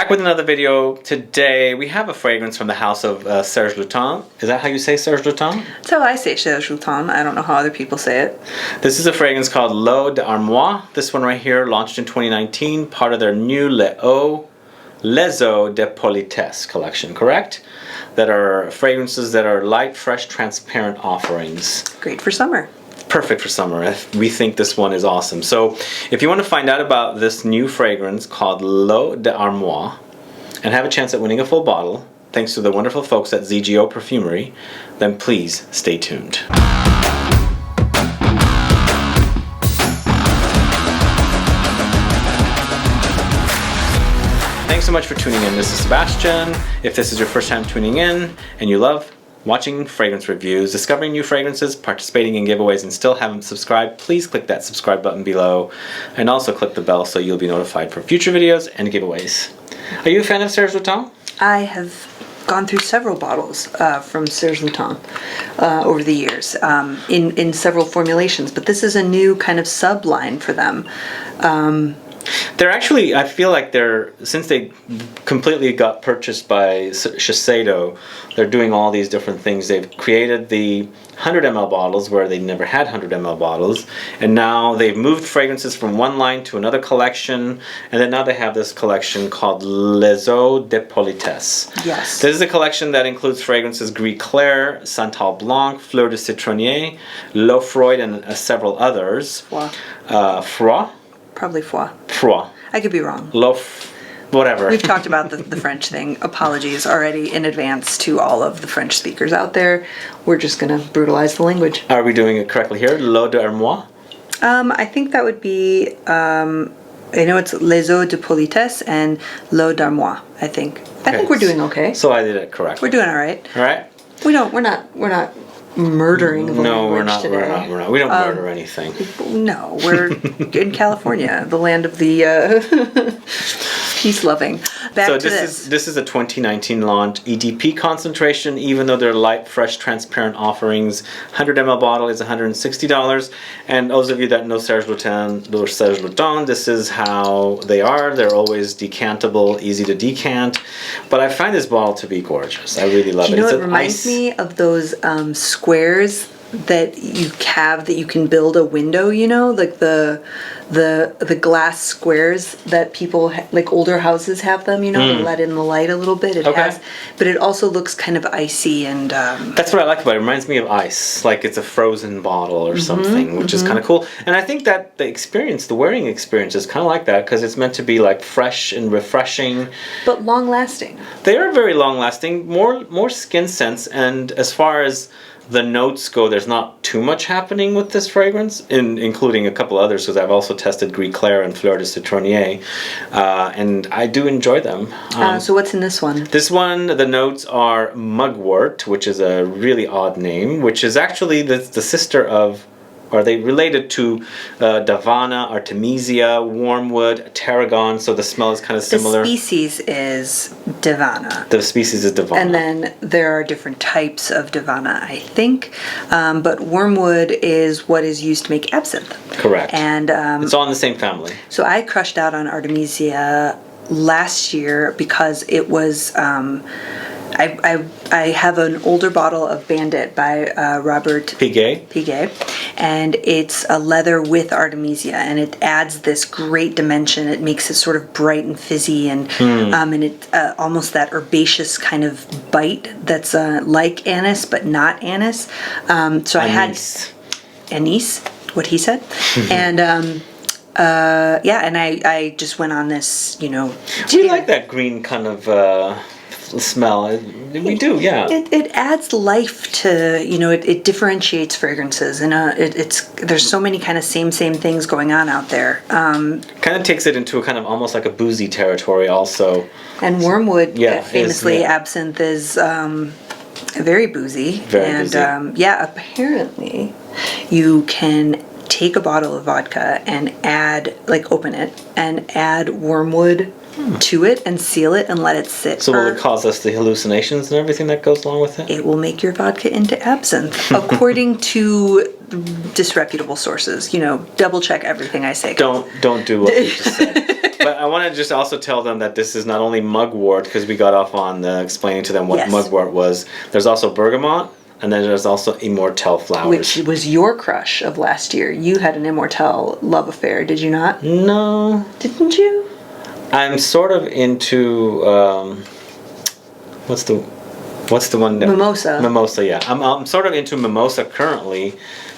Back with another video. Today we have a fragrance from the house of Serge Lutens. Is that how you say Serge Lutens? That's how I say Serge Lutens. I don't know how other people say it. This is a fragrance called L'Eau D'Armois. This one right here launched in 2019, part of their new Les Eaux De Politesse collection, correct? That are fragrances that are light, fresh, transparent offerings. Great for summer. Perfect for summer. We think this one is awesome. So if you want to find out about this new fragrance called L'Eau D'Armois and have a chance at winning a full bottle, thanks to the wonderful folks at ZGO Perfumery, then please stay tuned. Thanks so much for tuning in. This is Sebastian. If this is your first time tuning in and you love watching fragrance reviews, discovering new fragrances, participating in giveaways, and still haven't subscribed, please click that subscribe button below and also click the bell so you'll be notified for future videos and giveaways. Are you a fan of Serge Lutens? I have gone through several bottles from Serge Lutens over the years in several formulations, but this is a new kind of sub-line for them. They're actually, I feel like since they completely got purchased by Shiseido, they're doing all these different things. They've created the 100 ml bottles where they never had 100 ml bottles, and now they've moved fragrances from one line to another collection, and then now they have this collection called Les Eaux De Politesse. Yes. This is a collection that includes fragrances Gris Clair, Santal Blanc, Fleur de Citronnier, L'Eau Froid, and several others. Foie. Froid? Probably foie. Froid. I could be wrong. Whatever. We've talked about the French thing. Apologies already in advance to all of the French speakers out there. We're just going to brutalize the language. Are we doing it correctly here? L'Eau D'Armois? I think that would be, I know it's Les Eaux De Politesse and L'Eau D'Armois, I think. I think we're doing okay. So I did it correctly. We're doing all right. All right. We're not murdering the language today. We're not. We don't murder anything. No, we're in California, the land of the peace-loving. Back to this. This is a 2019 launch EDP concentration. Even though they're light, fresh, transparent offerings, 100 ml bottle is $160. And those of you that know Serge Lutens, this is how they are. They're always decantable, easy to decant. But I find this bottle to be gorgeous. I really love it. You know, it reminds me of those squares that you have that you can build a window, you know, like the glass squares that people like older houses have them, you know, to let in the light a little bit. It has, but it also looks kind of icy and that's what I like about it. It reminds me of ice, like it's a frozen bottle or something, which is kind of cool. And I think that the wearing experience is kind of like that because it's meant to be like fresh and refreshing, but long lasting. They are very long lasting, more skin scents, and as far as the notes go, there's not too much happening with this fragrance, including a couple others, because I've also tested Gris Clair and Fleur de Citronnier, and I do enjoy them. So what's in this one? This one, the notes are Mugwort, which is a really odd name, which is actually the sister of, are they related to Davana, Artemisia, Wormwood, Tarragon, so the smell is kind of similar. The species is Davana. The species is Davana. And then there are different types of Davana, I think, but Wormwood is what is used to make absinthe. Correct. And it's all in the same family. So I crushed out on Artemisia last year because it was... I have an older bottle of Bandit by Robert Piguet, and it's a leather with Artemisia, and it adds this great dimension. It makes it sort of bright and fizzy, and it almost that herbaceous kind of bite that's like anise but not anise. So I had anise, what he said, and. And I just went on this, you know. Do you like that green kind of smell? We do, yeah. It adds life to, you know, it differentiates fragrances, and there's so many kind of same things going on out there. Kind of takes it into a kind of almost like a boozy territory also. And Wormwood, famously, absinthe is very boozy. Very boozy. Apparently you can take a bottle of vodka and open it and add wormwood to it and seal it and let it sit. So will it cause us the hallucinations and everything that goes along with it? It will make your vodka into absinthe, according to disreputable sources. You know, double check everything I say. Don't do what you just said. But I want to just also tell them that this is not only mugwort, because we got off on explaining to them what mugwort was. There's also bergamot, and then there's also Immortelle flowers. Which was your crush of last year. You had an Immortelle love affair, did you not? No. Didn't you? I'm sort of into what's the one? Mimosa. Mimosa, yeah. I'm sort of into mimosa currently,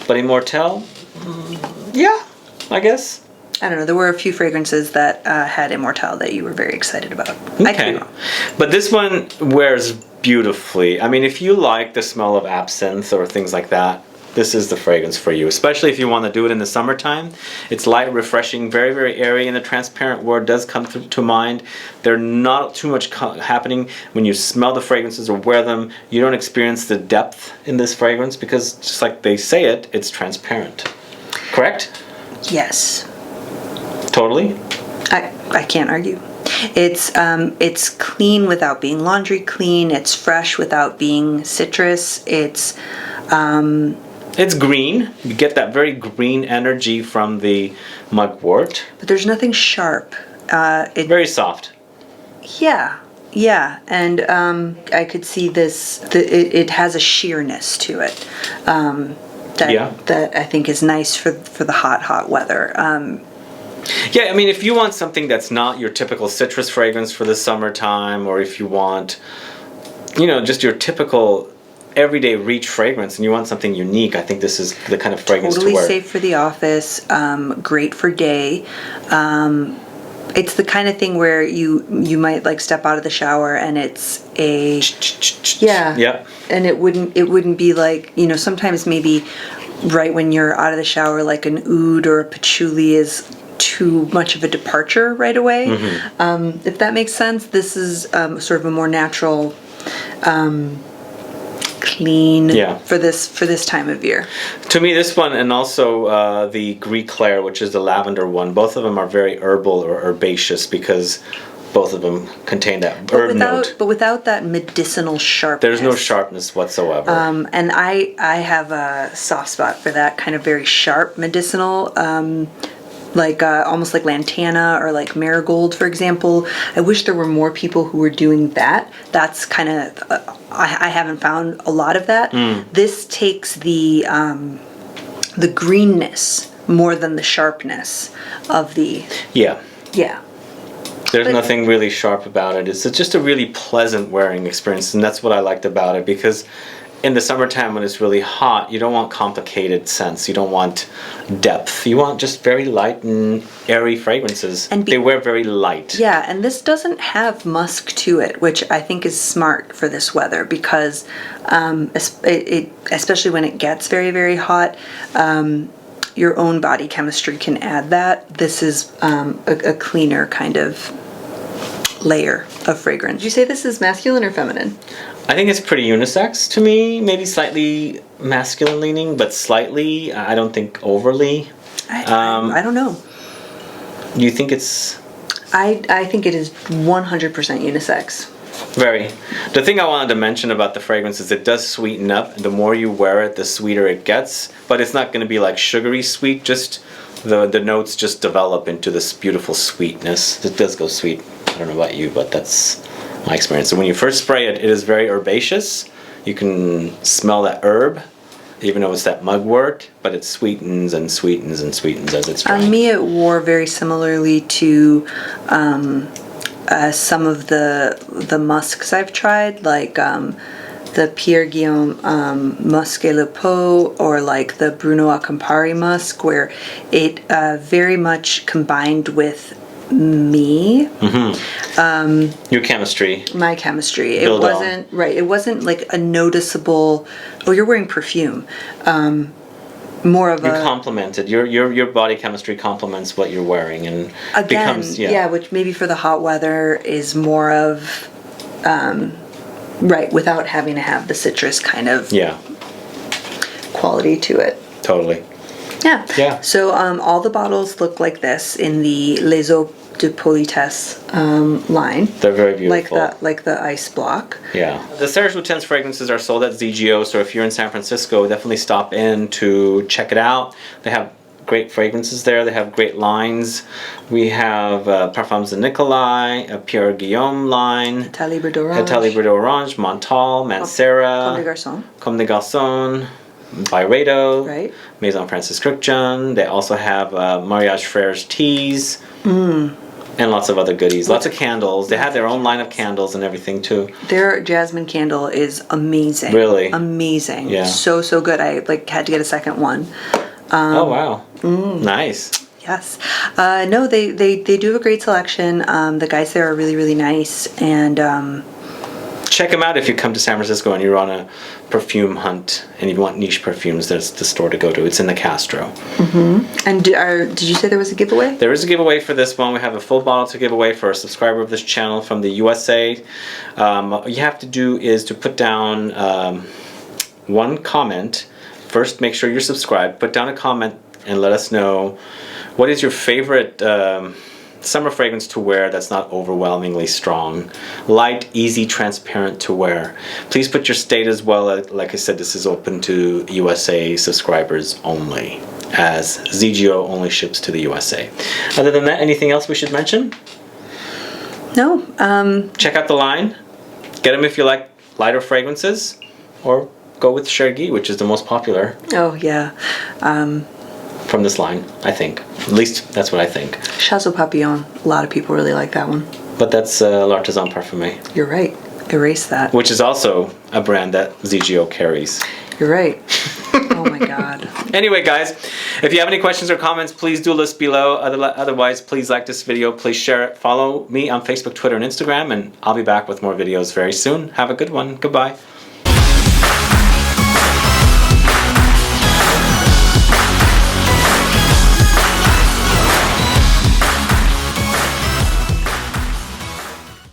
but Immortelle, yeah, I guess. I don't know. There were a few fragrances that had Immortelle that you were very excited about. Okay. I could be wrong. But this one wears beautifully. I mean, if you like the smell of absinthe or things like that, this is the fragrance for you, especially if you want to do it in the summertime. It's light, refreshing, very, very airy, and the transparent word does come to mind. There's not too much happening when you smell the fragrances or wear them. You don't experience the depth in this fragrance because, just like they say it, it's transparent. Correct? Yes. Totally? I can't argue. It's clean without being laundry clean. It's fresh without being citrus. It's green. You get that very green energy from the mugwort. But there's nothing sharp. Very soft. Yeah. Yeah, and I could see this. It has a sheerness to it that I think is nice for the hot weather. Yeah, I mean, if you want something that's not your typical citrus fragrance for the summertime, or if you want, just your typical everyday reach fragrance and you want something unique, I think this is the kind of fragrance to wear. Totally safe for the office, great for day. It's the kind of thing where you might like step out of the shower and it's a yeah, and it wouldn't be like, sometimes maybe right when you're out of the shower, like an oud or a patchouli is too much of a departure right away. Mm-hmm. If that makes sense, this is sort of a more natural, clean for this time of year. To me, this one and also the Gris Clair, which is the lavender one, both of them are very herbal or herbaceous because both of them contain that herb note. But without that medicinal sharpness. There's no sharpness whatsoever. And I have a soft spot for that kind of very sharp medicinal, like almost like lantana or like marigold, for example. I wish there were more people who were doing that. That's kind of I haven't found a lot of that. This takes the greenness more than the sharpness of the yeah. There's nothing really sharp about it. It's just a really pleasant wearing experience, and that's what I liked about it, because in the summertime when it's really hot, you don't want complicated scents. You don't want depth. You want just very light and airy fragrances. And they wear very light. Yeah, and this doesn't have musk to it, which I think is smart for this weather because especially when it gets very, very hot, your own body chemistry can add that. This is a cleaner kind of layer of fragrance. Did you say this is masculine or feminine? I think it's pretty unisex to me. Maybe slightly masculine leaning, but slightly. I don't think overly. I don't know. You think it's... I think it is 100% unisex. Very. The thing I wanted to mention about the fragrance is it does sweeten up. The more you wear it, the sweeter it gets. But it's not going to be like sugary sweet. Just the notes just develop into this beautiful sweetness. It does go sweet. I don't know about you, but that's my experience. So when you first spray it, it is very herbaceous. You can smell that herb, even though it's that mugwort, but it sweetens and sweetens and sweetens as it's drying. On me, it wore very similarly to some of the musks I've tried, like the Pierre Guillaume Musc et Le Pot, or like the Bruno a Campari musk, where it very much combined with me. Mm-hmm. Your chemistry. My chemistry. It wasn't right. It wasn't like a noticeable. Oh, you're wearing perfume. More of you complemented your body chemistry complements what you're wearing, and again, becomes which maybe for the hot weather is more of right, without having to have the citrus kind of quality to it. Totally. Yeah. So all the bottles look like this in the Les Eaux De Politesse line. They're very beautiful. Like the ice block. Yeah. The Serge Lutens fragrances are sold at ZGO, so if you're in San Francisco, definitely stop in to check it out. They have great fragrances there. They have great lines. We have Parfums de Nicolai, a Pierre Guillaume line, Calibre d'Orange, Montal, Mancera, Comme des Garçons, Byredo, right. Maison Francis Crichton. They also have Mariage Frères teas. And lots of other goodies. Lots of candles. They have their own line of candles and everything too. Their jasmine candle is amazing. Really? Amazing. Yeah. So good. I had to get a second one. Oh wow. Nice. Yes. No, they do have a great selection. The guys there are really, really nice. And check them out if you come to San Francisco and you're on a perfume hunt and you want niche perfumes. There's the store to go to. It's in the Castro. And did you say there was a giveaway? There is a giveaway for this one. We have a full bottle to give away for a subscriber of this channel from the USA. All you have to do is to put down one comment. First, make sure you're subscribed. Put down a comment and let us know what is your favorite summer fragrance to wear that's not overwhelmingly strong. Light, easy, transparent to wear. Please put your state as well. Like I said, this is open to USA subscribers only, as ZGO only ships to the USA. Other than that, anything else we should mention? No. Check out the line. Get them if you like lighter fragrances, or go with Chergui, which is the most popular. Oh, yeah. From this line, I think. At least that's what I think. Chateau Papillon. A lot of people really like that one. But that's L'Artisan Parfumé. You're right. Erase that. Which is also a brand that ZGO carries. You're right. Oh my God. Anyway, guys, if you have any questions or comments, please do list below. Otherwise, please like this video. Please share it. Follow me on Facebook, Twitter, and Instagram. And I'll be back with more videos very soon. Have a good one. Goodbye.